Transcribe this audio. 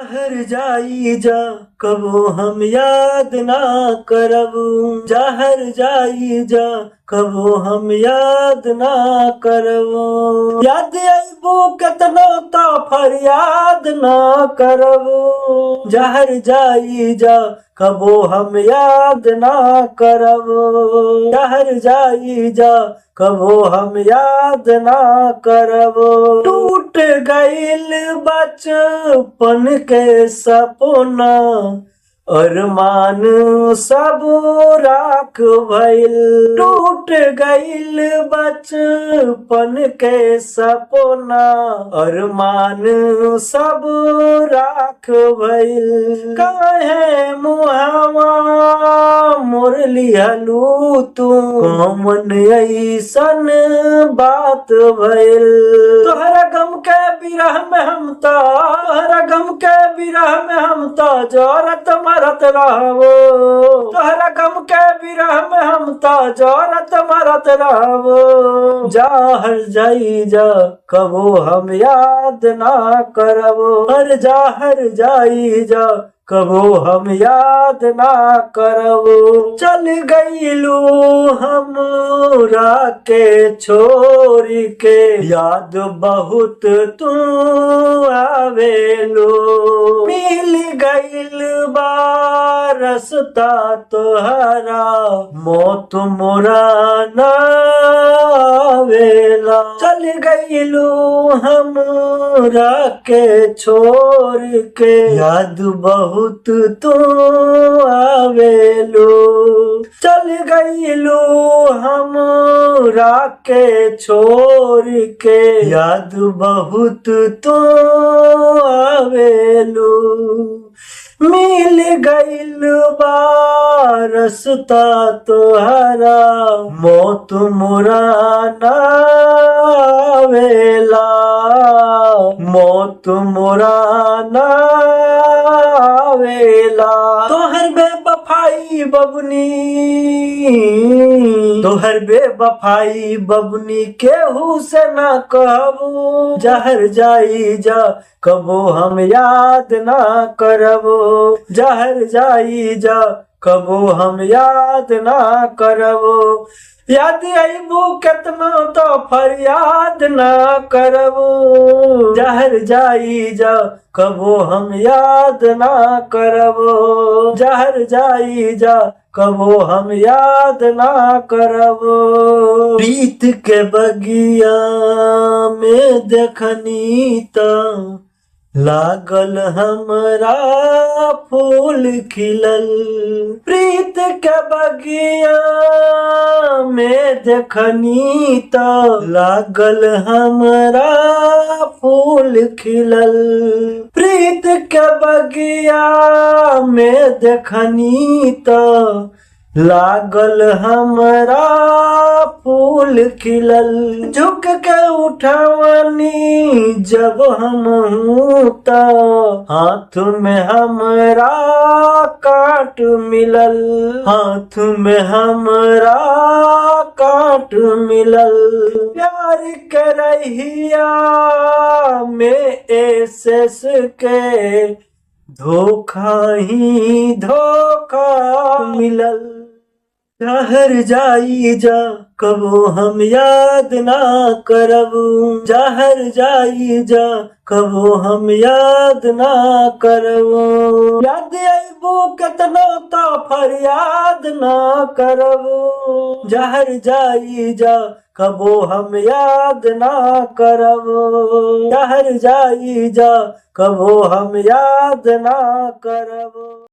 जहर जाई जा कबो हम याद ना करब। जहर जाई जा कबो हम याद ना करब। याद आईबो केतनो तो फरियाद ना करब। जहर जाई जा कबो हम याद ना करब। जहर जाई जा कबो हम याद ना करब। टूट गइल बचपन के सपना अरमान सब राख भइल। टूट गइल बचपन के सपना अरमान सब राख भइल। काहे मुहावा मोर लिहलू तू कौन ऐसन बात भइल। तोहरा गम के बिरह में हम ता जरत मरत रहबो। तोहरा गम के बिरह में हम ता जरत मरत रहबो। जहर जाई जा कबो हम याद ना करबो। हर जहर जाई जा कबो हम याद ना करबो। चल गइलू हमरा के छोड़ के याद बहुत तू आवेलो। मिल गइल बा रस्ता तोहरा मौत मोरा ना आवेला। चल गइलू हमरा के छोड़ के याद बहुत तू आवेलो। चल गइलू हमरा के छोड़ के याद बहुत तू आवेलो। मिल गइल बा रस्ता तोहरा मौत मोरा ना आवेला। मौत मोरा ना आवेला। तोहर बेवफाई बबनी केहू से ना कहबो। जहर जाई जा कबो हम याद ना करबो। जहर जाई जा कबो हम याद ना करबो। याद आईबो केतनो तो फरियाद ना करबो। जहर जाई जा कबो हम याद ना करबो। जहर जाई जा कबो हम याद ना करबो। प्रीत के बगिया में देखनी ता लागल हमरा फूल खिलल। प्रीत के बगिया में देखनी तो लागल हमरा फूल खिलल। प्रीत के बगिया में देखनी तो लागल हमरा फूल खिलल। झुक के उठवनी जब हम तो हाथ में हमरा काट मिलल। हाथ में हमरा काट मिलल। प्यार के रहिया में एसेस के धोखा ही धोखा मिलल। जहर जाई जा कबो हम याद ना करब। जहर जाई जा कबो हम याद ना करब। याद आईबो केतनो तो फरियाद ना करब। जहर जाई जा कबो हम याद ना करब। जहर जाई जा कबो हम याद ना करब।